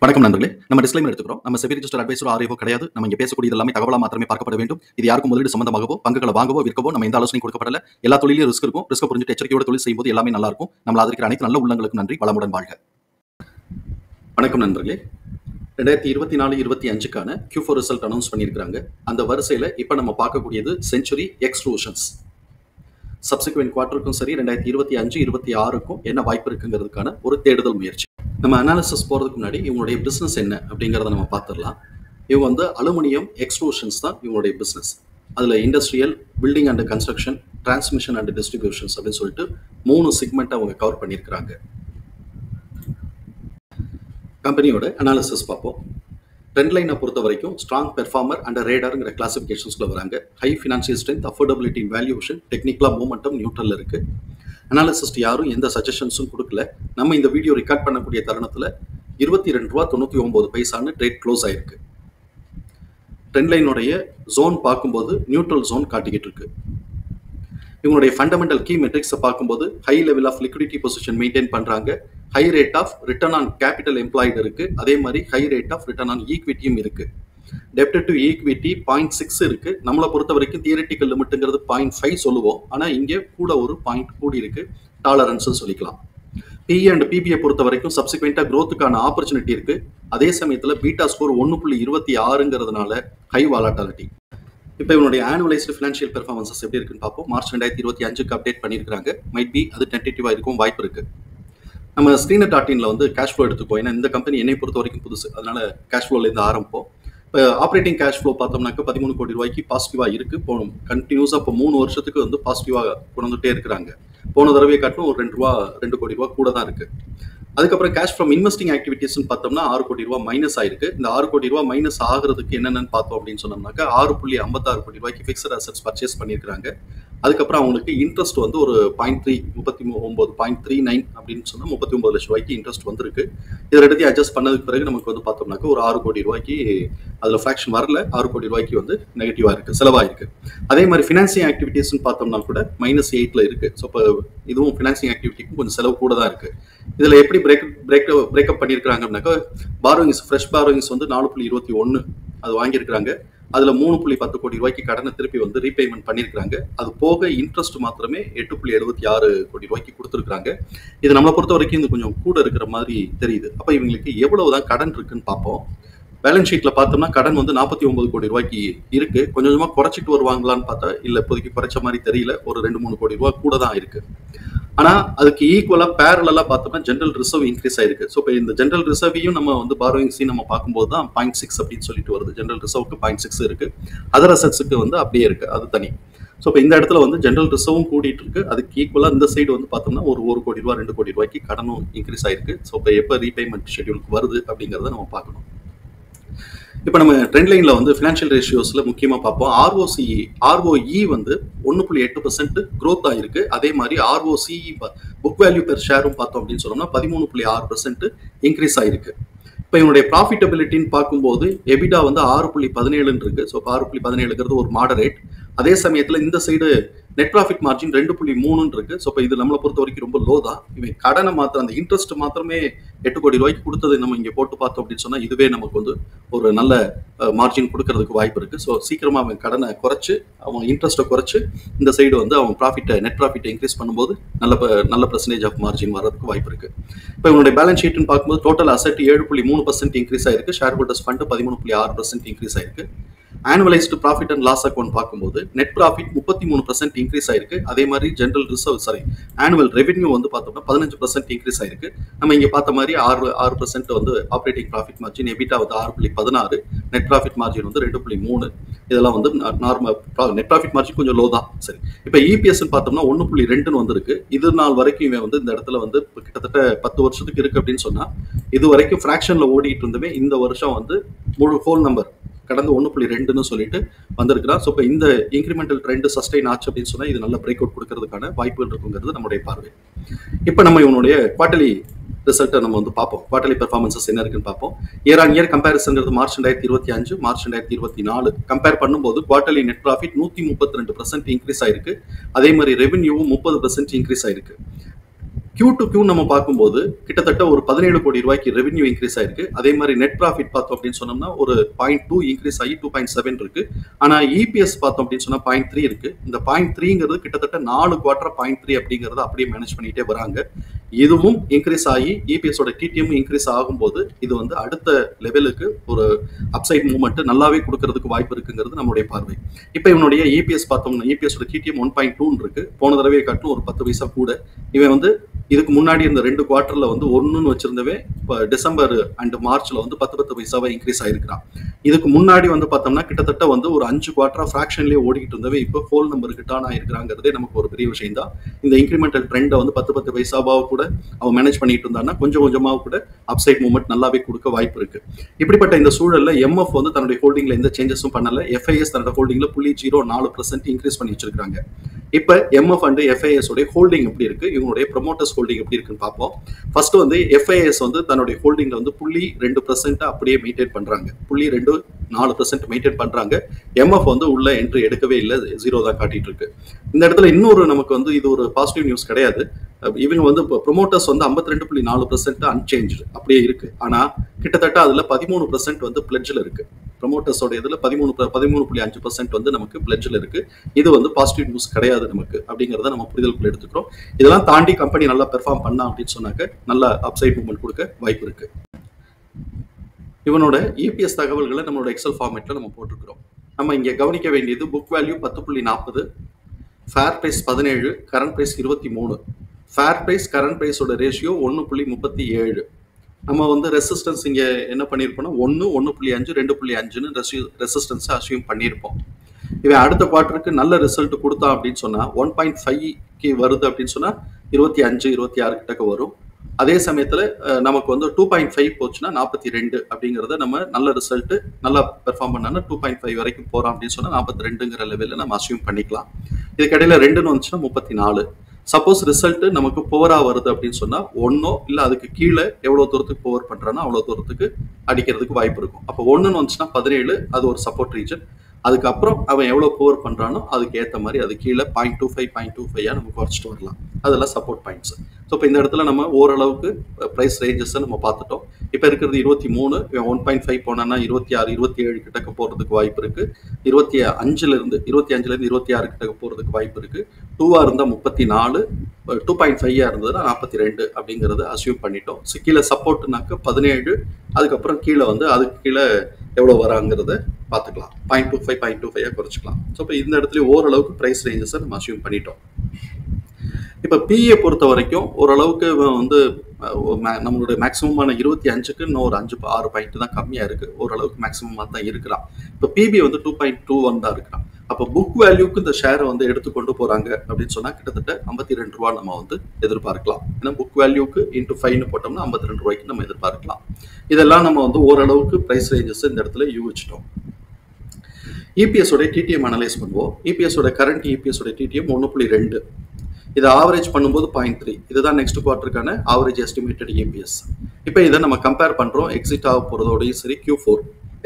வணக்கம் நண்பர்களே. நம்ம டிஸ்க்ளைமர் எடுத்துக்கிறோம். நம்ம செபி ரிஜிஸ்டர் அட்வைசரோ ஆர்ஐஓ கிடையாது. நம்ம இங்க பேசக்கூடியது எல்லாமே தகவலா மாத்திரமே பார்க்கப்பட வேண்டும். இது யாருக்கும் முதலீடு சம்பந்தமாகவோ பங்குகளை வாங்கவோ விற்கவோ நம்ம எந்த ஆலோசனையும் கொடுக்கப்படல. எல்லா தொழிலும் ரிஸ்க் இருக்கும். ரிஸ்க் புரிஞ்சுட்டு எச்சரிக்கையோட தொழில் செய்யும்போது எல்லாமே நல்லா இருக்கும். நம்மள ஆதரிக்கிற அனைத்து நல்ல உள்ளங்களுக்கும் நன்றி. வளமுடன் வாழ்க. வணக்கம் நண்பர்களே. 2024-25க்கான Q4 ரிசல்ட் அனௌன்ஸ் பண்ணியிருக்காங்க. அந்த வரிசையில இப்ப நம்ம பார்க்கக்கூடியது செஞ்சுரி எக்ஸ்ட்ரூஷன்ஸ். சப்சிக்வெண்ட் குவார்ட்டருக்கும் சரி 2025-26க்கும் என்ன வாய்ப்பு இருக்குங்கிறதுக்கான ஒரு தேடுதல் முயற்சி. நம்ம அனாலிசிஸ் போறதுக்கு முன்னாடி இவங்களுடைய பிசினஸ் என்ன அப்படிங்கிறத நம்ம பார்த்துடலாம். இவங்க வந்து அலுமினியம் எக்ஸ்ட்ரூஷன்ஸ் தான் இவங்களுடைய பிசினஸ். அதுல industrial, building and construction, transmission and distributions அப்படின்னு சொல்லிட்டு 3 செக்மெண்ட் அவங்க கவர் பண்ணியிருக்கிறாங்க. கம்பெனியோட அனாலிசிஸ் பார்ப்போம். ட்ரெண்ட் லைனை பொறுத்த வரைக்கும் ஸ்ட்ராங் பெர்ஃபார்மர் அண்ட் ரேடார்ங்கிற கிளாசிஃபிகேஷன்ஸ்ல வராங்க. High financial strength, affordability, valuation, டெக்னிக்கலா மூமெண்டம் நியூட்ரல் இருக்கு. அனாலிசிஸ்ட் யாரும் எந்த சஜஷன்ஸும் கொடுக்கல. நம்ம இந்த வீடியோ ரெக்கார்ட் பண்ணக்கூடிய தருணத்துல ₹22.99 ட்ரேட் க்ளோஸ் ஆயிருக்கு. ட்ரெண்ட் லைனுடைய ஜோன் பார்க்கும்போது நியூட்ரல் ஜோன் காட்டிக்கிட்டு இருக்கு. இவங்களுடைய ஃபண்டமெண்டல் கீ மெட்ரிக்ஸை பார்க்கும்போது high level of liquidity position maintain பண்றாங்க. High rate of return on capital employed இருக்கு. அதே மாதிரி high rate of return on ஈக்விட்டியும் இருக்கு. டெப்ட் டு ஈக்விட்டி 0.6 இருக்கு. நம்மளை பொறுத்த வரைக்கும் தியரிட்டிக்கல் லிமிட்டுங்கிறது 0.5 சொல்லுவோம். ஆனா இங்கே கூட ஒரு பாயிண்ட் கூடி இருக்கு. டாலரன்ஸ் சொல்லிக்கலாம். PE அண்ட் PBஐ பொறுத்த வரைக்கும் சப்சிக்வெண்டா growthக்கான ஆப்பர்ச்சுனிட்டி இருக்கு. அதே சமயத்துல பீட்டா ஸ்கோர் 1.26ங்கிறதுனால ஹை வாலட்டாலிட்டி. இப்போ இவனுடைய ஆனுவலைஸ்டு ஃபினான்ஷியல் பெர்ஃபார்மன்ஸஸ் எப்படி இருக்குன்னு பார்ப்போம். மார்ச் 2025க்கு அப்டேட் பண்ணியிருக்காங்க. மைட் பி அது டென்டேட்டிவா இருக்கும், வாய்ப்பு இருக்கு. நம்ம ஸ்க்ரீனர்.inல வந்து கேஷ் ஃப்ளோ எடுத்துக்கோ. ஏன்னா இந்த கம்பெனி என்னை பொறுத்த வரைக்கும் புதுசு, அதனால கேஷ் ஃப்ளோலேருந்து ஆரம்பிப்போம். இப்போ ஆப்ரேட்டிங் கேஷ் ஃப்ளோ பார்த்தோம்னாக்க 13 கோடி ரூபாய்க்கு பாசிட்டிவா இருக்கு. போகணும் கண்டினியூஸாக இப்போ 3 வருஷத்துக்கு வந்து பாசிட்டிவா கொண்டுட்டே இருக்கிறாங்க. போன தடவையை காட்டும் ஒரு $2 கோடி ரூபா கூட தான் இருக்கு. அதுக்கப்புறம் கேஷ் ஃப்ரம் இன்வெஸ்டிங் ஆக்டிவிட்டிஸ்ன்னு பார்த்தோம்னா $6 கோடி மைனஸ் ஆயிருக்கு. இந்த $6 கோடி மைனஸ் ஆகிறதுக்கு என்னென்னு பார்த்தோம் அப்படின்னு சொன்னோம்னாக்கா $6.56 கோடி ரூபாய்க்கு ஃபிக்ஸட் அசெட்ஸ் பர்ச்சேஸ் பண்ணியிருக்காங்க. அதுக்கப்புறம் அவங்களுக்கு இன்ட்ரெஸ்ட் வந்து ஒரு 0.39 அப்படின்னு சொன்னால் 39 லட்சம் ரூபாய்க்கு இன்ட்ரெஸ்ட் வந்திருக்கு. இதை ரெண்டுத்தையும் அட்ஜஸ்ட் பண்ணதுக்கு பிறகு நமக்கு வந்து பார்த்தோம்னாக்கா ஒரு $6 கோடி ரூபாய்க்கு அதில் ஃப்ராக்ஷன் வரல. $6 கோடி ரூபாய்க்கு வந்து நெகட்டிவாக இருக்கு, செலவாயிருக்கு. அதே மாதிரி ஃபினான்சிங் ஆக்டிவிட்டிஸ்ன்னு பார்த்தோம்னா கூட -8ல் இருக்கு. ஸோ இப்போ இதுவும் ஃபினான்சிங் ஆக்டிவிட்டிக்கும் கொஞ்சம் செலவு கூட தான் இருக்கு. இதில் எப்படி பிரேக்கப் பண்ணியிருக்காங்கன்னாக்கா பாரோயிங்ஸ், ஃப்ரெஷ் பாரோயிங்ஸ் வந்து 4.21 அது வாங்கியிருக்கிறாங்க. அதில் 3.10 கோடி ரூபாய்க்கு கடனை திருப்பி வந்து ரீபேமெண்ட் பண்ணியிருக்காங்க. அது போக இன்ட்ரெஸ்ட் மாத்திரமே 8.76 கோடி ரூபாய்க்கு கொடுத்துருக்காங்க. இது நம்மளை பொறுத்த வரைக்கும் இது கொஞ்சம் கூட இருக்கிற மாதிரி தெரியுது. அப்போ இவங்களுக்கு எவ்வளவுதான் கடன் இருக்குன்னு பார்ப்போம். பேலன்ஸ் ஷீட்ல பார்த்தோம்னா கடன் வந்து 49 கோடி ரூபாய்க்கு இருக்கு. கொஞ்சம் கொஞ்சமாக குறைச்சிட்டு வருவாங்களான்னு பார்த்தா இல்லை, இப்போதைக்கு குறைச்ச மாதிரி தெரியல. ஒரு 2-3 கோடி ரூபாய் கூட தான் இருக்கு. ஆனா அதுக்கு ஈக்குவலா பேரலா பார்த்தோம்னா ஜெனரல் ரிசர்வ் இன்க்ரீஸ் ஆயிருக்கு. ஸோ இப்போ இந்த ஜெனரல் ரிசர்வையும் நம்ம வந்து பாரோயிங்ஸையும் நம்ம பார்க்கும்போது தான் 0.6 அப்படின்னு சொல்லிட்டு வருது. ஜெனரல் ரிசர்வுக்கு 0.6 இருக்கு. அதர் அசெட்ஸுக்கு வந்து அப்படியே இருக்கு, அது தனி. ஸோ இப்போ இந்த இடத்துல வந்து ஜெனரல் ரிசர்வும் கூட்டிட்டு இருக்கு. அதுக்கு ஈக்குவலா இந்த சைடு வந்து பார்த்தோம்னா ஒரு $1 கோடி $2 கோடி ரூபாய்க்கு கடனும் இன்க்ரீஸ் ஆயிருக்கு. ஸோ இப்போ எப்போ ரீபேமெண்ட் ஷெட்யூலுக்கு வருது அப்படிங்கிறத நம்ம பார்க்கணும். இப்போ நம்ம ட்ரெண்ட் லைன்ல வந்து ஃபினான்ஷியல் ரேஷியோஸ்ல முக்கியமா பார்ப்போம். ROE வந்து 1.8% growth ஆயிருக்கு. அதே மாதிரி ROCE புக் வேல்யூ பெர் ஷேரும் பார்த்தோம் அப்படின்னு சொன்னோம்னா 13.6% இன்க்ரீஸ் ஆயிருக்கு. இப்போ இவனுடைய ப்ராஃபிட்டபிலிட்டின்னு பார்க்கும்போது எபிடா வந்து 6.17 இருக்கு. ஸோ 6.17ங்கிறது ஒரு மாடரேட். அதே சமயத்தில் இந்த சைடு நெட் ப்ராஃபிட் மார்ஜின் 2.3 இருக்கு. ஸோ இப்போ இது நம்மளை பொறுத்த வரைக்கும் ரொம்ப லோ தான். இவன் கடனை மாத்திரம் அந்த இன்ட்ரெஸ்ட் மாத்திரமே 8 கோடி ரூபாய்க்கு கொடுத்தது நம்ம இங்கே போட்டு பார்த்தோம் அப்படின்னு சொன்னால் இதுவே நமக்கு வந்து ஒரு நல்ல மார்ஜின் கொடுக்கறதுக்கு வாய்ப்பு இருக்கு. ஸோ சீக்கிரமா அவன் கடனை குறைச்சு அவன் இன்ட்ரெஸ்ட்டை குறைச்சு இந்த சைடு வந்து அவன் நெட் ப்ராஃபிட்டை இன்க்ரீஸ் பண்ணும்போது நல்ல பெர்சன்டேஜ் ஆஃப் மார்ஜின் வர்றதுக்கு வாய்ப்பு இருக்கு. இப்போ இவனுடைய பேலன்ஸ் ஷீட்னு பார்க்கும்போது டோட்டல் அசெட் 7.3% இன்க்ரீஸ் ஆயிருக்கு. ஷேர் ஹோல்டர்ஸ் ஃபண்ட் 13.6% இன்க்ரீஸ் ஆயிருக்கு. Annualised profit and loss account பார்க்கும்போது நெட் ப்ராஃபிட் 33% இன்க்ரீஸ் ஆயிருக்கு. அதே மாதிரி ஜெனரல் ரிசர்வ் ஆனுவல் ரெவென்யூ வந்து பார்த்தோம்னா 15% இன்க்ரீஸ் ஆயிருக்கு. நம்ம இங்க பார்த்த மாதிரி 6% வந்து ஆப்ரேட்டிங் ப்ராஃபிட் மார்ஜின், எபிட்டா வந்து 6.16, நெட் ப்ராஃபிட் மார்ஜின் வந்து 2.3. இதெல்லாம் வந்து நார்மல். நெட் ப்ராஃபிட் மார்ஜின் கொஞ்சம் லோ தான். சரி, இப்போ இபிஎஸ் பார்த்தோம்னா 1.2 வந்திருக்கு. இது நாள் வரைக்கும் இவன் வந்து இந்த இடத்துல வந்து கிட்டத்தட்ட 10 வருஷத்துக்கு இருக்கு அப்படின்னு சொன்னா இது வரைக்கும் ஃபிராக்ஷன்ல ஓடிட்டு இருந்துமே இந்த வருஷம் வந்து முழு ஹோல் நம்பர் கடந்து 1.2ன்னு சொல்லிட்டு வந்திருக்கிறான். ஸோ இப்போ இந்த இன்க்ரிமெண்டல் ட்ரெண்ட் சஸ்டெயின் ஆச்சு அப்படின்னு சொன்னால் இது நல்ல பிரேக் அவுட் கொடுக்கறதுக்கான வாய்ப்புகள் இருக்குங்கிறது நம்மளுடைய பார்வை. இப்போ நம்ம இவனுடைய குவார்டர்லி ரிசல்ட்டை நம்ம வந்து பார்ப்போம். குவார்டர்லி பெர்ஃபார்மன்ஸஸ் என்ன இருக்குன்னு பார்ப்போம். இயர் ஆன் இயர் கம்பேரிசன்றது மார்ச் 2025 மார்ச் 2024 கம்பேர் பண்ணும்போது குவார்டர்லி நெட் ப்ராஃபிட் 132% இன்க்ரீஸ் ஆயிருக்கு. அதே மாதிரி ரெவென்யூவும் 30% இன்க்ரீஸ் ஆயிருக்கு. Q to Q நம்ம பார்க்கும்போது கிட்டத்தட்ட ஒரு 17 கோடி ரூபாய்க்கு ரெவென்யூ இன்க்ரீஸ் ஆயிருக்கு. அதே மாதிரி நெட் ப்ராஃபிட் பார்த்தோம் அப்படின்னு சொன்னோம்னா ஒரு 0.2 இன்க்ரீஸ் ஆகி 2.7 இருக்கு. ஆனா இபிஎஸ் பார்த்தோம் அப்படின்னு சொன்னா 0.3 இருக்கு. இந்த 0.3ங்கிறது கிட்டத்தட்ட 4 குவார்டர் 0.3 அப்படிங்கறத அப்படியே மேனேஜ் பண்ணிட்டே வராங்க. இதுவும் இன்க்ரீஸ் ஆகி இபிஎஸோட டிடிஎம் இன்க்ரீஸ் ஆகும்போது இது வந்து அடுத்த லெவலுக்கு ஒரு அப்சைட் மூவ்மெண்ட் நல்லாவே கொடுக்கறதுக்கு வாய்ப்பு இருக்குங்கிறது நம்மளுடைய பார்வை. இப்போ இவனுடைய இபிஎஸ் பார்த்தோம்னா இபிஎஸோட டிடிஎம் 1.2 இருக்கு. போன தடவை காட்டிலும் ஒரு 10 பைசா கூட. இவன் வந்து இதுக்கு முன்னாடி இந்த 2 குவார்டர்ல வந்து 1ன்னு வச்சிருந்தவே இப்போ டிசம்பர் அண்ட் மார்ச்ல வந்து 10 பைசாவா இன்க்ரீஸ் ஆயிருக்கிறான். இதுக்கு முன்னாடி வந்து பார்த்தோம்னா கிட்டத்தட்ட வந்து ஒரு 5 குவார்டரா ஃபிராக்ஷன்லேயே ஓடிக்கிட்டு இருந்தவே இப்போ ஹோல் நம்பருக்கு டர்ன் ஆயிருக்கிறாங்கிறதே நமக்கு ஒரு பெரிய விஷயம் தான். இந்த இன்க்ரிமெண்டல் ட்ரெண்டை வந்து 10 பைசாவாக கூட அவன் மேனேஜ் பண்ணிட்டு இருந்தான்னா கொஞ்சம் கொஞ்சமாக கூட அப்சைட் மூவ்மெண்ட் நல்லாவே கொடுக்க வாய்ப்பு இருக்கு. இப்படிப்பட்ட இந்த சூழல்ல எம்எஃப் வந்து தன்னுடைய ஹோல்டிங்ல எந்த சேஞ்சஸும் பண்ணல. எஃப்ஐஎஸ் தன்னோட ஹோல்டிங்ல 0.04% இன்க்ரீஸ் பண்ணி வச்சிருக்காங்க. இப்போ எம்எஃப் அண்ட் எஃப்ஐஎஸ் உடைய ஹோல்டிங் எப்படி இருக்கு, இவங்களுடைய ப்ரொமோட்டர்ஸ் ஹோல்டிங் எப்படி இருக்குன்னு பார்ப்போம். ஃபர்ஸ்ட் வந்து எஃப்ஐஎஸ் வந்து தன்னுடைய ஹோல்டிங்ல வந்து 0.2% அப்படியே மெயின்டைன் பண்றாங்க. 0.24% மெயின்டைன் பண்றாங்க. எம்எஃப் வந்து உள்ள என்ட்ரி எடுக்கவே இல்லை, 0 தான் காட்டிட்டு இருக்கு. இந்த இடத்துல இன்னொரு நமக்கு வந்து இது ஒரு பாசிட்டிவ் நியூஸ் கிடையாது. இவங்க வந்து ப்ரொமோட்டர்ஸ் வந்து 52.4% அன்சேஞ்ச் அப்படியே இருக்கு. ஆனா கிட்டத்தட்ட அதுல 13% வந்து பிளட்ஜில் இருக்கு. ப்ரொமோட்டர்ஸோட இதுல 13.5% வந்து நமக்கு பிளட்ஜில் இருக்கு. இது வந்து பாசிட்டிவ் நியூஸ் கிடையாது நமக்கு அப்படிங்கிறத நம்ம புரிதலுக்குள்ள எடுத்துக்கிறோம். இதெல்லாம் தாண்டி கம்பெனி நல்லா பெர்ஃபார்ம் பண்ணா அப்படின்னு சொன்னாக்க நல்ல அப்சைட் மூவ்மெண்ட் கொடுக்க வாய்ப்பு இருக்கு. இவனோட இபிஎஸ் தகவல்களை நம்மளோட எக்ஸல் ஃபார்மேட்ல நம்ம போட்டிருக்கிறோம். நம்ம இங்க கவனிக்க வேண்டியது book value 10.40, fair price 17, current price 23. Fair price current பிரைஸோட ரேஷியோ 1.37. நம்ம வந்து ரெசிஸ்டன்ஸ் இங்க என்ன பண்ணியிருப்போம்னா 1, 1.5, 2.5ன்னு ரெசிஸ்டன்ஸ் அசியூம் பண்ணியிருப்போம். இவன் அடுத்த குவார்டருக்கு நல்ல ரிசல்ட் கொடுத்தான் அப்படின்னு சொன்னா 1.5க்கு வருது அப்படின்னு சொன்னா 25, 26 கிட்டக்க வரும். அதே சமயத்துல நமக்கு வந்து 2.5 போச்சுன்னா 42 அப்படிங்கறத நம்ம நல்ல ரிசல்ட் நல்லா பெர்ஃபார்ம் பண்ணா 2.5 வரைக்கும் போறோம் அப்படின்னு சொன்னா 42ங்கிற லெவல்ல நம்ம அசியூம் பண்ணிக்கலாம். இதுக்கடையில 2ன்னு வந்துச்சுன்னா 34. சப்போஸ் ரிசல்ட் நமக்கு புவரா வருது அப்படின்னு சொன்னா 1 இல்ல அதுக்கு கீழே எவ்வளவு தூரத்துக்கு புவர் பண்றானோ அவ்வளவு தூரத்துக்கு அடிக்கிறதுக்கு வாய்ப்பு இருக்கும். அப்போ 1ன்னு வந்துச்சுன்னா 17, அது ஒரு சப்போர்ட் ரீஜன். அதுக்கப்புறம் அவன் எவ்வளவு புவர் பண்றானோ அதுக்கு ஏற்ற மாதிரி அது கீழே 0.25 நம்ம குறைச்சிட்டு வரலாம். அதெல்லாம் சப்போர்ட் பாயிண்ட்ஸ். ஸோ இப்போ இந்த இடத்துல நம்ம ஓரளவுக்கு ப்ரைஸ் ரேஞ்சஸ் நம்ம பார்த்துட்டோம். இப்போ இருக்கிறது 23, 1.5 போனா 26, 27 கிட்டக்க போறதுக்கு வாய்ப்பு இருக்கு. 25ல இருந்து 26 கிட்டக்க போறதுக்கு வாய்ப்பு இருக்கு. 2ஆ இருந்தா 34, 2.5ஆ இருந்ததுன்னா 42 அப்படிங்கறத அசியூம் பண்ணிட்டோம். கீழே சப்போர்ட்னாக்க 17, அதுக்கப்புறம் கீழே வந்து அதுக்கு கீழே எவ்வளவு வராங்கிறத பார்த்துக்கலாம். 0.25 குறைச்சிக்கலாம். ஸோ இப்போ இந்த இடத்துல ஓரளவுக்கு ப்ரைஸ் ரேஞ்சஸை நம்ம அசியூம் பண்ணிட்டோம். இப்போ பிஏ பொறுத்த வரைக்கும் ஓரளவுக்கு வந்து நம்மளுடைய மேக்ஸிமமான 25க்கு இன்னும் ஒரு 5-6 பாயிண்ட் தான் கம்மியா இருக்கு. ஓரளவுக்கு மேக்ஸிமமா தான் இருக்கிறான். இப்போ பிபி வந்து 2.21 தான் இருக்கிறான். அப்போ புக் வேல்யூக்கு இந்த ஷேரை வந்து எடுத்துக்கொண்டு போறாங்க அப்படின்னு சொன்னா கிட்டத்தட்ட 52 ரூபா நம்ம வந்து எதிர்பார்க்கலாம். ஏன்னா புக் வேல்யூக்கு இன்டூ 5 போட்டோம்னா 52 ரூபாய்க்கு நம்ம எதிர்பார்க்கலாம். இதெல்லாம் நம்ம வந்து ஓரளவுக்கு பிரைஸ் ரேஞ்சஸ் இந்த இடத்துல யூகிச்சிட்டோம். இபிஎஸ் உடைய டிடிஎம் அனலைஸ் பண்ணுவோம். இபிஎஸ் உடைய கரண்ட் இபிஎஸ் உடைய டிடிஎம் 1.2. இதை ஆவரேஜ் பண்ணும்போது 0.3. இதுதான் நெக்ஸ்ட் குவார்டருக்கான ஆவரேஜ் எஸ்டிமேட்டட் இபிஎஸ். இப்போ இதை நம்ம கம்பேர் பண்றோம் எக்ஸிட் ஆக போறதோடையும் சரி Q4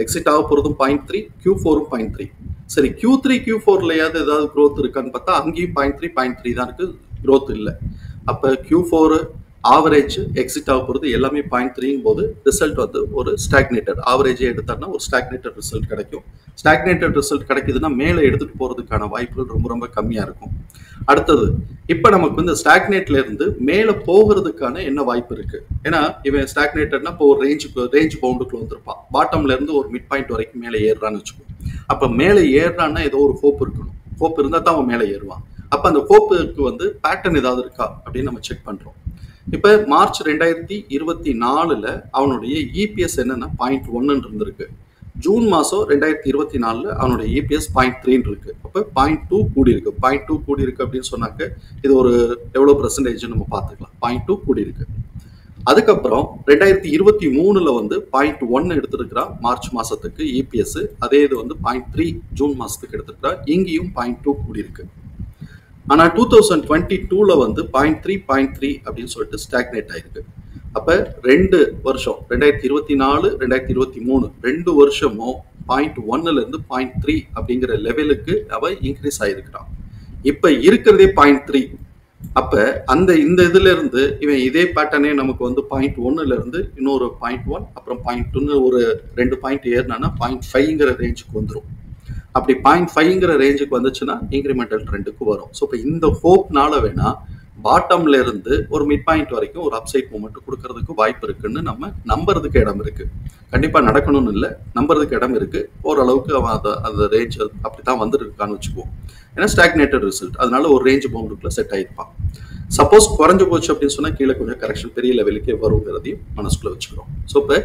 எக்ஸிட் ஆக போறதும் 0.3, Q4ம் 0.3. சரி Q3 Q4லயாவது ஏதாவது growth இருக்கான்னு பார்த்தா அங்கேயும் 0.3 தான் இருக்கு, growth இல்லை. அப்போ Q4 ஆவரேஜ் எக்ஸிட் ஆக போகிறது எல்லாமே 0.3 போது ரிசல்ட் வந்து ஒரு ஸ்டாக்னேட்டட் ஆவரேஜே எடுத்தாருன்னா ஒரு ஸ்டாக்னேட்டட் ரிசல்ட் கிடைக்கும். ஸ்டாக்னேட்டட் ரிசல்ட் கிடைக்குதுன்னா மேலே எடுத்துட்டு போறதுக்கான வாய்ப்புகள் ரொம்ப ரொம்ப கம்மியா இருக்கும். அடுத்தது இப்ப நமக்கு வந்து ஸ்டாக்னேட்ல இருந்து மேல போகிறதுக்கான என்ன வாய்ப்பு இருக்கு? ஏன்னா இவன் ஸ்டாக்னேட்டட்னா இப்போ ஒரு ரேஞ்ச் பவுண்டுக்குள்ள வந்திருப்பான். பாட்டம்ல இருந்து ஒரு மிட் பாயிண்ட் வரைக்கும் மேலே ஏறுறான்னு வச்சுக்கோ. அப்ப மேலே ஏறுறான்னா ஏதோ ஒரு ஹோப் இருக்கணும். ஹோப் இருந்தா தான் அவன் மேலே ஏறுவான். அப்ப அந்த ஹோப்புக்கு வந்து பேட்டர்ன் ஏதாவது இருக்கா அப்படின்னு நம்ம செக் பண்றோம். இப்ப மார்ச் 2024 அவனுடைய இபிஎஸ் என்னன்னா 0.1 இருந்திருக்கு. ஜூன் மாசம் 2024 அவனுடைய இபிஎஸ் 0.3 இருக்கு. அப்ப 0.2 கூடி இருக்கு. 0.2 கூடி இருக்கு அப்படின்னு சொன்னாக்க இது ஒரு எவ்வளவு பெர்சன்டேஜ் நம்ம பார்த்துக்கலாம். 0.2 கூடி இருக்கு. அதுக்கப்புறம் 2023 வந்து 0.1 எடுத்திருக்கிறான் மார்ச் மாசத்துக்கு இபிஎஸ். அதே இது வந்து 0.3 ஜூன் மாசத்துக்கு எடுத்திருக்கிறான். இங்கேயும் 0.2 கூடி இருக்கு. ஆனா 2022 வந்து 0.3 அப்படின்னு சொல்லிட்டு ஸ்டாக்னேட் ஆயிருக்கு. அப்ப 2 வருஷம் 2024 2023 2 வருஷமும் 0.1ல இருந்து 0.3 அப்படிங்கிற லெவலுக்கு அவ இன்க்ரீஸ் ஆயிருக்கிறான். இப்ப இருக்கிறதே 0.3. அப்ப இந்த இதுல இருந்து இவன் இதே பேட்டர்னே நமக்கு வந்து 0.1ல இருந்து இன்னொரு 0.1 அப்புறம் 0.2 ஒரு 2 பாயிண்ட் ஏறினா 0.5ங்கிற ரேஞ்சுக்கு வந்துடும். அப்படி 0.5ங்கிற ரேஞ்சுக்கு வந்துச்சுன்னா இன்க்ரிமெண்டல் ட்ரெண்டுக்கு வரும். ஸோ இப்போ இந்த ஹோப்னால வேணா பாட்டம்ல இருந்து ஒரு மிட் பாயிண்ட் வரைக்கும் ஒரு அப்சைட் மூமெண்ட் கொடுக்கறதுக்கு வாய்ப்பு இருக்குன்னு நம்ம நம்புறதுக்கு இடம் இருக்கு. கண்டிப்பா நடக்கணும்னு இல்லை, நம்புறதுக்கு இடம் இருக்கு. ஓரளவுக்கு அவன் அந்த ரேஞ்ச் அப்படித்தான் வந்துருக்கான்னு வச்சுக்குவோம். ஏன்னா ஸ்டாக்னேட்டட் ரிசல்ட், அதனால ஒரு ரேஞ்ச் பவுண்டுக்குள்ள செட் ஆயிருப்பான். சப்போஸ் குறைஞ்சு போச்சு அப்படின்னு சொன்னா கீழே கொஞ்சம் கரெக்ஷன் பெரிய லெவலுக்கே வருங்கிறதையும் மனசுக்குள்ள வச்சுக்கிறோம். ஸோ இப்போ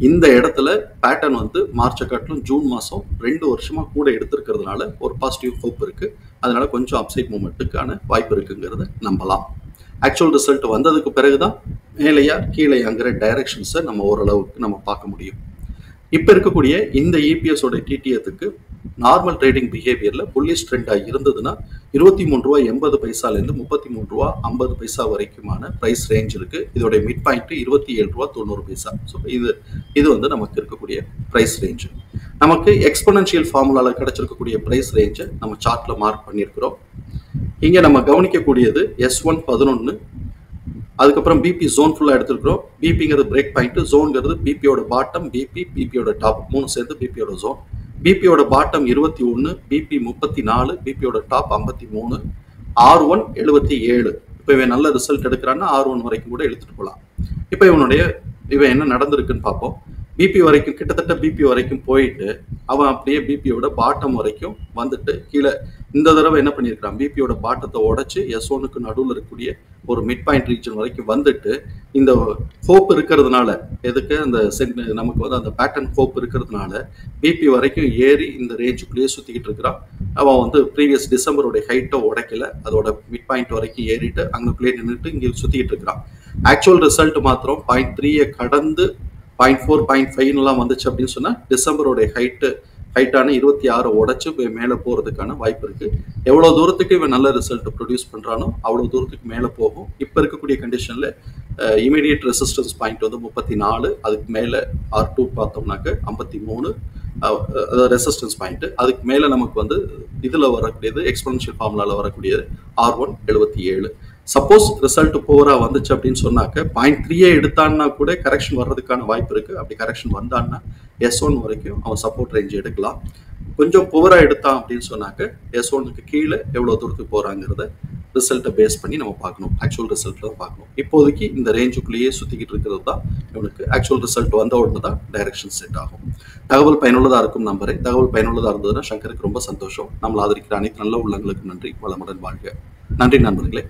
இந்த இடத்துல பேட்டர்ன் வந்து மார்ச்சை காட்டிலும் ஜூன் மாசம் 2 வருஷமா கூட எடுத்திருக்கிறதுனால ஒரு பாசிட்டிவ் ஹோப் இருக்கு. அதனால கொஞ்சம் அப்சைட் மூமெண்ட்டுக்கான வாய்ப்பு இருக்குங்கிறத நம்பலாம். ஆக்சுவல் ரிசல்ட் வந்ததுக்கு பிறகுதான் மேலையா கீழையாங்கிற டைரக்ஷன்ஸை நம்ம ஓரளவுக்கு நம்ம பார்க்க முடியும். இப்ப இருக்கக்கூடிய இந்த இபிஎஸோட டிடிஎத்துக்கு நார்மல் ட்ரேடிங் பிஹேவியர்ல புல்லிஷ் ட்ரெண்டா இருந்ததுன்னா ₹23.80 இருந்து ₹33.50 வரைக்குமான பிரைஸ் ரேஞ்ச் இருக்கு. இதோட மிட் பாயிண்ட் ₹27.90. ஸோ இது வந்து நமக்கு இருக்கக்கூடிய பிரைஸ் ரேஞ்ச். நமக்கு எக்ஸ்போனன்ஷியல் ஃபார்முலால கிடைச்சிருக்கக்கூடிய பிரைஸ் ரேஞ்சை நம்ம சார்ட்ல மார்க் பண்ணியிருக்கிறோம். இங்க நம்ம கவனிக்கக்கூடியது S1 11, அதுக்கப்புறம் பிபி ஜோன் ஃபுல்லா எடுத்துருக்கிறோம். பிபிங்கிறது பிரேக் பாயிண்ட், ஜோன்ங்கிறது பிபியோட பாட்டம், பிபியோட டாப், மூணு சேர்ந்து பிபியோட ஜோன். பிபியோட பாட்டம் 21, பிபி 34, பிபியோட டாப் 53, R1 77. இப்போ இவன் நல்ல ரிசல்ட் எடுக்கிறான்னா R1 வரைக்கும் கூட எடுத்துட்டு போகலாம். இப்போ இவன் என்ன நடந்திருக்குன்னு பார்ப்போம். பிபி வரைக்கும் கிட்டத்தட்ட பிபி வரைக்கும் போயிட்டு அவன் அப்படியே பிபியோட பாட்டம் வரைக்கும் வந்துட்டு கீழே இந்த தடவை என்ன பண்ணியிருக்கிறான், பிபியோட பாட்டத்தை உடைச்சு S1க்கு நடுவில் இருக்கக்கூடிய ஒரு மிட் பாயிண்ட் ரீஜன் வரைக்கும் வந்துட்டு இந்த ஹோப் இருக்கிறதுனால, எதுக்கு அந்த நமக்கு வந்து அந்த பேட்டர்ன் ஹோப் இருக்கிறதுனால பிபி வரைக்கும் ஏறி இந்த ரேஞ்சுக்குள்ளேயே சுத்திக்கிட்டு இருக்கிறான். அவன் வந்து ப்ரீவியஸ் டிசம்பருடைய ஹைட்டை உடைக்கல, அதோட மிட் பாயிண்ட் வரைக்கும் ஏறிட்டு அங்கக்குள்ளேயே நின்றுட்டு இங்கே சுத்திக்கிட்டு இருக்கிறான். ஆக்சுவல் ரிசல்ட் மாத்திரம் 0.3 கடந்து 0.4 0.5 வந்துச்சு அப்படின்னு சொன்னா டிசம்பரோட ஹைட்டான 26 உடைச்சு மேலே போறதுக்கான வாய்ப்பு இருக்கு. எவ்வளவு தூரத்துக்கு இவன் நல்ல ரிசல்ட் ப்ரொடியூஸ் பண்றானோ அவ்வளவு தூரத்துக்கு மேலே போகும். இப்ப இருக்கக்கூடிய கண்டிஷன்ல இமீடியட் ரெசிஸ்டன்ஸ் பாயிண்ட் வந்து 34, அதுக்கு மேல R2 பார்த்தோம்னாக்க 53, அதாவது ரெசிஸ்டன்ஸ் பாயிண்ட். அதுக்கு மேல நமக்கு வந்து இதுல வரக்கூடியது எக்ஸ்போனன்ஷியல் ஃபார்முலால வரக்கூடியது R1 77. சப்போஸ் ரிசல்ட் போரா வந்துச்சு அப்படின்னு சொன்னாக்க 0.3 எடுத்தான்னா கூட கரெக்ஷன் வர்றதுக்கான வாய்ப்பு இருக்கு. அப்படி கரெக்ஷன் வந்தான்னா S1 வரைக்கும் அவன் சப்போர்ட் ரேஞ்ச் எடுக்கலாம். கொஞ்சம் புவரா எடுத்தான் அப்படின்னு சொன்னாக்க S1க்கு கீழே எவ்வளவு தூரத்துக்கு போறாங்கிறத ரிசல்ட்டை பேஸ் பண்ணி நம்ம பார்க்கணும். ஆக்சுவல் ரிசல்ட்ல தான் பார்க்கணும். இப்போதைக்கு இந்த ரேஞ்சுக்குள்ளேயே சுத்திக்கிட்டு இருக்கிறது தான் இவனுக்கு ஆக்சுவல் ரிசல்ட் வந்த உடனே தான் டைரக்ஷன் செட் ஆகும். தகவல் பயனுள்ளதா இருக்கும் நம்புறேன். தகவல் பயனுள்ளதா இருந்ததுன்னா சங்கருக்கு ரொம்ப சந்தோஷம். நம்மளை ஆதரிக்கிற அனைத்து நல்ல உள்ளங்களுக்கு நன்றி. வளமுடன் வாழ்க. நன்றி நண்பர்களே.